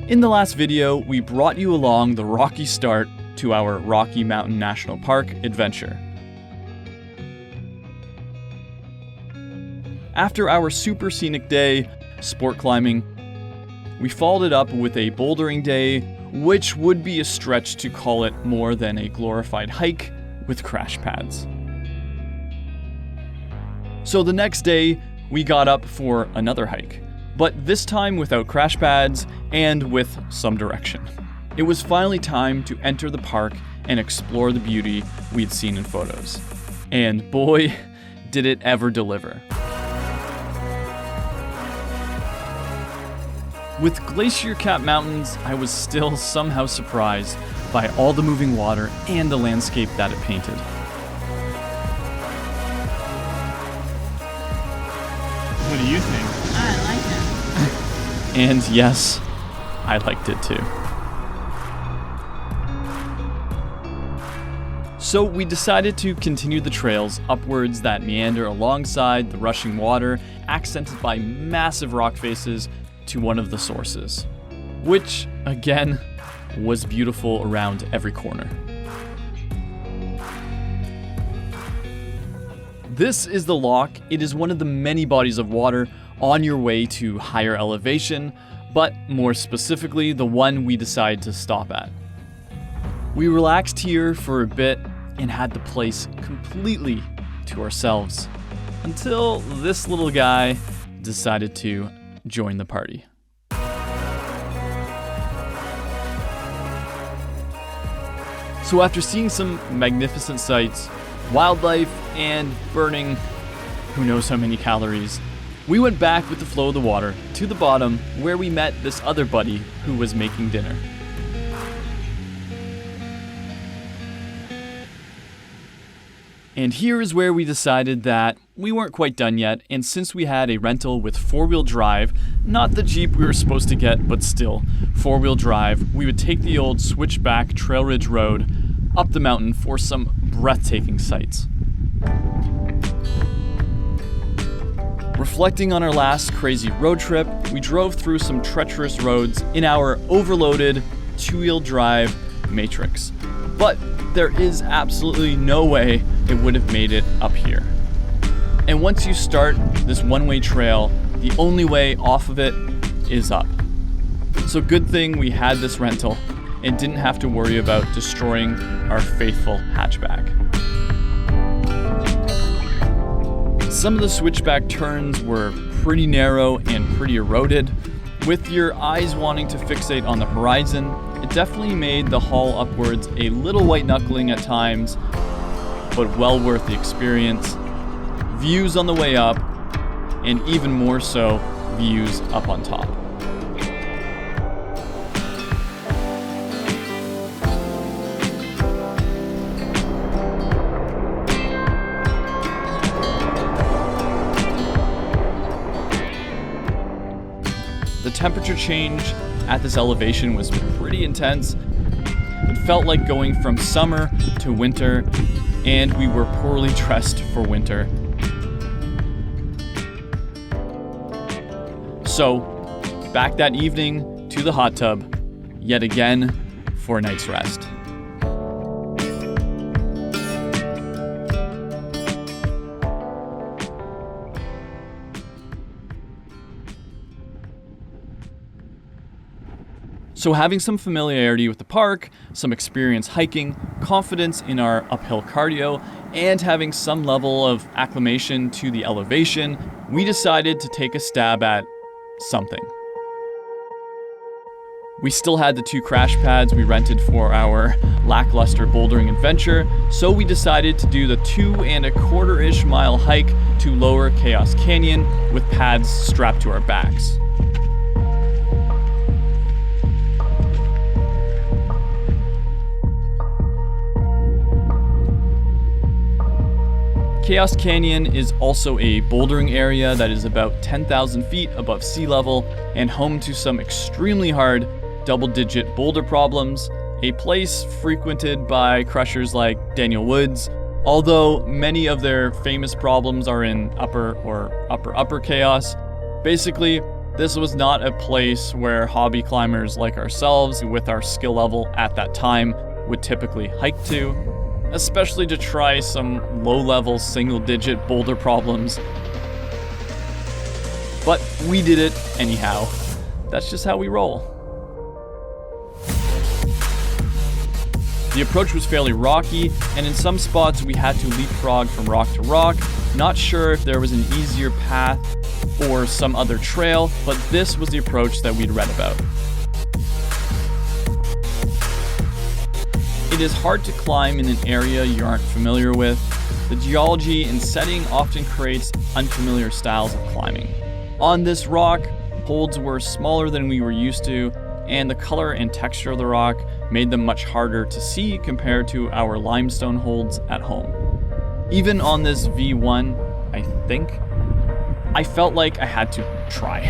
In the last video, we brought you along the rocky start to our Rocky Mountain National Park adventure. After our super scenic day, sport climbing, we followed it up with a bouldering day, which would be a stretch to call it more than a glorified hike with crash pads. So the next day, we got up for another hike, but this time without crash pads and with some direction. It was finally time to enter the park and explore the beauty we had seen in photos. And boy, did it ever deliver. With glacier-capped mountains, I was still somehow surprised by all the moving water and the landscape that it painted. What do you think? I like it. And yes, I liked it too. So we decided to continue the trails upwards that meander alongside the rushing water, accented by massive rock faces, to one of the sources, which, again, was beautiful around every corner. This is the Loch. It is one of the many bodies of water on your way to higher elevation, but more specifically, the one we decided to stop at. We relaxed here for a bit and had the place completely to ourselves, until this little guy decided to join the party. So after seeing some magnificent sights, wildlife, and burning who knows how many calories, we went back with the flow of the water to the bottom where we met this other buddy who was making dinner. And here is where we decided that we weren't quite done yet, and since we had a rental with four-wheel drive, not the Jeep we were supposed to get, but still, four-wheel drive, we would take the old switchback Trail Ridge Road up the mountain for some breathtaking sights. Reflecting on our last crazy road trip, we drove through some treacherous roads in our overloaded two-wheel drive Matrix. But there is absolutely no way it would have made it up here. And once you start this one-way trail, the only way off of it is up. So good thing we had this rental and didn't have to worry about destroying our faithful hatchback. Some of the switchback turns were pretty narrow and pretty eroded. With your eyes wanting to fixate on the horizon, it definitely made the haul upwards a little white-knuckling at times, but well worth the experience. Views on the way up, and even more so, views up on top. The temperature change at this elevation was pretty intense. It felt like going from summer to winter, and we were poorly dressed for winter. So, back that evening to the hot tub, yet again for a night's rest. So having some familiarity with the park, some experience hiking, confidence in our uphill cardio, and having some level of acclimation to the elevation, we decided to take a stab at something. We still had the 2 crash pads we rented for our lackluster bouldering adventure, so we decided to do the 2.25-ish mile hike to Lower Chaos Canyon with pads strapped to our backs. Chaos Canyon is also a bouldering area that is about 10,000 feet above sea level and home to some extremely hard double-digit boulder problems, a place frequented by crushers like Daniel Woods, although many of their famous problems are in upper chaos. Basically, This was not a place where hobby climbers like ourselves, with our skill level at that time, would typically hike to, especially to try some low-level single-digit boulder problems. But we did it anyhow. That's just how we roll. The approach was fairly rocky, and in some spots we had to leapfrog from rock to rock. Not sure if there was an easier path or some other trail, but this was the approach that we'd read about. It is hard to climb in an area you aren't familiar with. The geology and setting often creates unfamiliar styles of climbing. On this rock, holds were smaller than we were used to, and the color and texture of the rock made them much harder to see compared to our limestone holds at home. Even on this V1, I think, I felt like I had to try.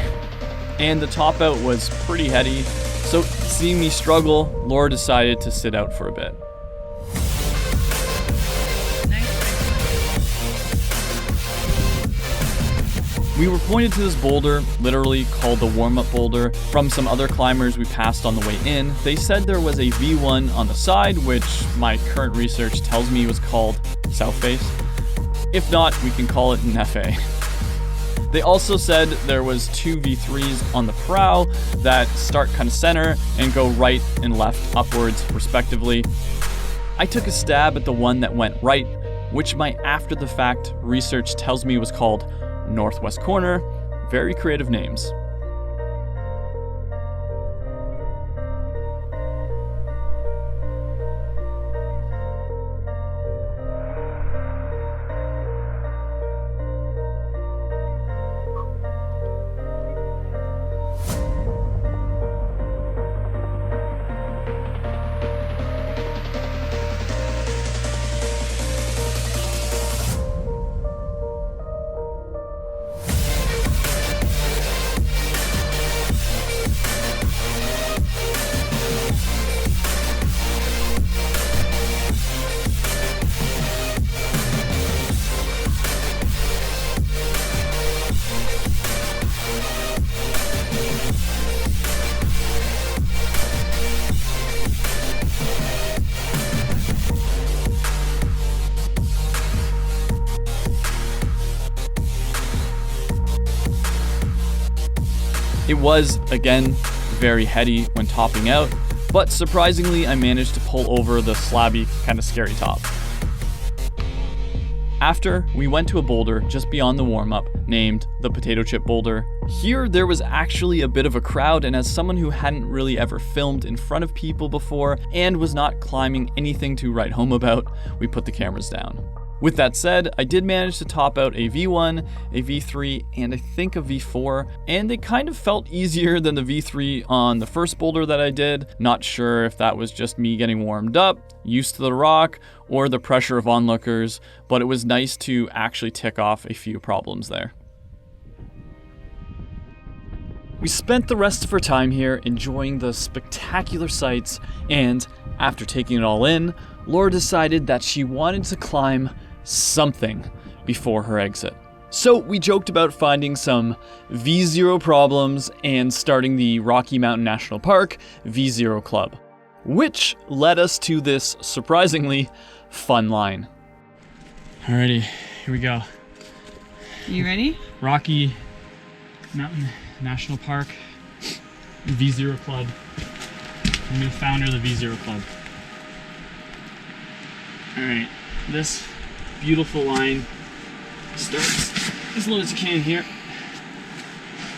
And the top out was pretty heady, so seeing me struggle, Laura decided to sit out for a bit. We were pointed to this boulder, literally called the warm-up boulder, from some other climbers we passed on the way in. They said there was a V1 on the side, which my current research tells me was called South Face. If not, we can call it an FA. They also said there was two V3s on the prow that start kind of center and go right and left upwards, respectively. I took a stab at the one that went right, which my after-the-fact research tells me was called Northwest Corner. Very creative names. It was, again, very heady when topping out, but surprisingly I managed to pull over the slabby, kind of scary top. After, we went to a boulder just beyond the warm-up named the Potato Chip Boulder. Here, there was actually a bit of a crowd, and as someone who hadn't really ever filmed in front of people before and was not climbing anything to write home about, we put the cameras down. With that said, I did manage to top out a V1, a V3, and I think a V4, and they kind of felt easier than the V3 on the first boulder that I did. Not sure if that was just me getting warmed up, used to the rock, or the pressure of onlookers, but it was nice to actually tick off a few problems there. We spent the rest of our time here enjoying the spectacular sights, and after taking it all in, Laura decided that she wanted to climb something before her exit. So we joked about finding some V0 problems and starting the Rocky Mountain National Park V0 Club, which led us to this surprisingly fun line. Alrighty, here we go. You ready? Rocky Mountain National Park V0 Club. I'm the founder of the V0 Club. Alright, this beautiful line starts as low as you can here,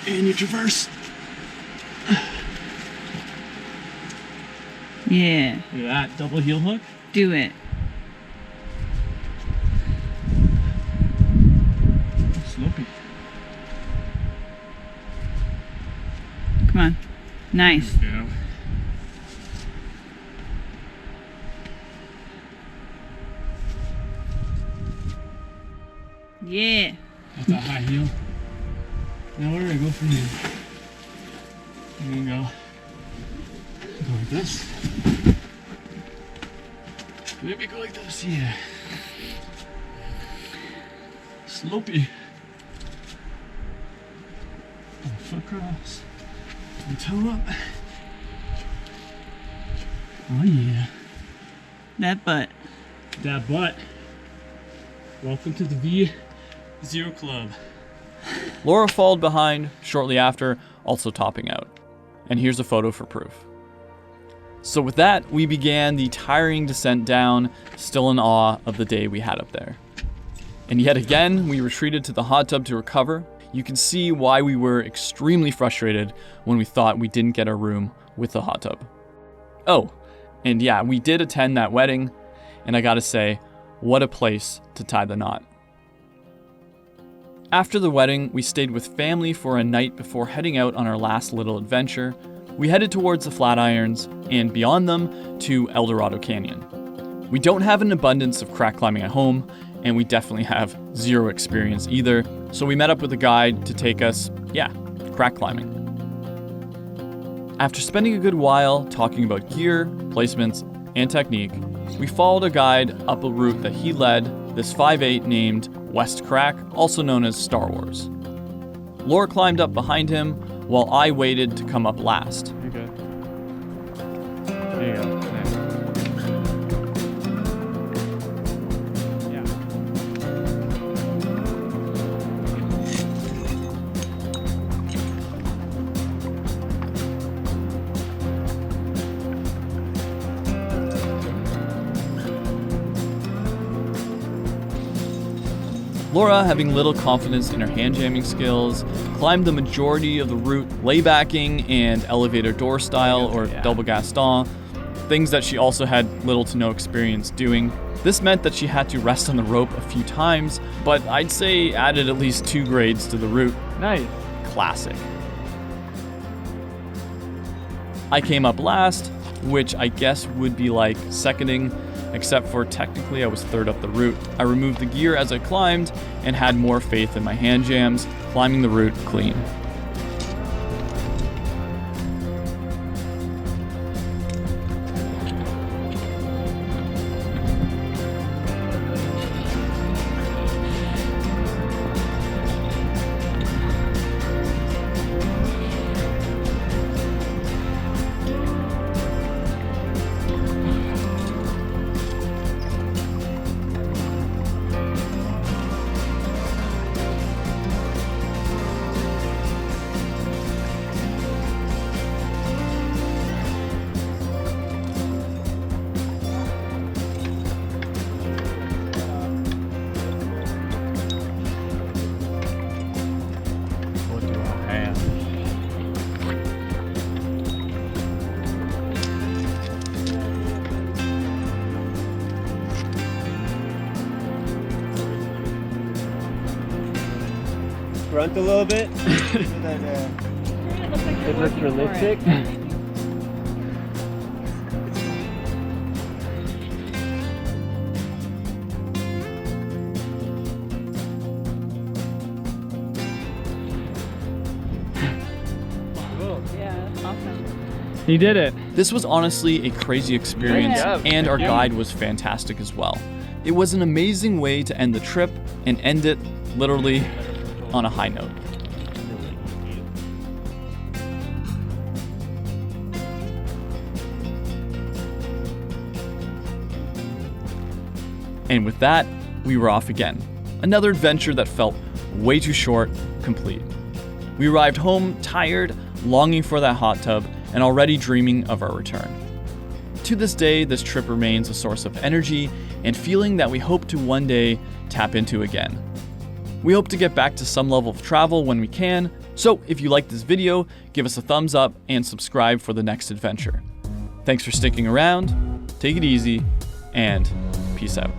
and you traverse. Yeah. Look at that, double heel hook. Do it. Slopey. Come on. Nice. Yeah. Yeah. That's that high heel. Now where do I go from here? I'm gonna go like this. Maybe go like this, yeah. Slopey. Oh, foot across. And toe up. Oh yeah. That butt. That butt. Welcome to the V0 Club. Laura followed behind shortly after, also topping out. And here's a photo for proof. So with that, we began the tiring descent down, still in awe of the day we had up there. And yet again, we retreated to the hot tub to recover. You can see why we were extremely frustrated when we thought we didn't get our room with the hot tub. Oh, and yeah, we did attend that wedding, and I gotta say, what a place to tie the knot. After the wedding, we stayed with family for a night before heading out on our last little adventure. We headed towards the Flatirons, and beyond them, to Eldorado Canyon. We don't have an abundance of crack climbing at home, and we definitely have zero experience either, so we met up with a guide to take us, crack climbing. After spending a good while talking about gear, placements, and technique, we followed a guide up a route that he led, this 5'8" named West Crack, also known as Star Wars. Laura climbed up behind him, while I waited to come up last. You're good. There you go. Nice. Laura, having little confidence in her hand jamming skills, climbed the majority of the route laybacking and elevator door style or double gaston, things that she also had little to no experience doing. This meant that she had to rest on the rope a few times, but I'd say added at least 2 grades to the route. Nice. Classic. I came up last, which I guess would be like seconding, except for technically I was third up the route. I removed the gear as I climbed and had more faith in my hand jams, climbing the route clean. Grunt a little bit. It looks realistic. Yeah, awesome. He did it. This was honestly a crazy experience, Yeah. and our guide was fantastic as well. It was an amazing way to end the trip and end it literally on a high note. And with that, we were off again. Another adventure that felt way too short, complete. We arrived home tired, longing for that hot tub, and already dreaming of our return. To this day, this trip remains a source of energy and feeling that we hope to one day tap into again. We hope to get back to some level of travel when we can, so if you like this video, give us a thumbs up and subscribe for the next adventure. Thanks for sticking around, take it easy, and peace out.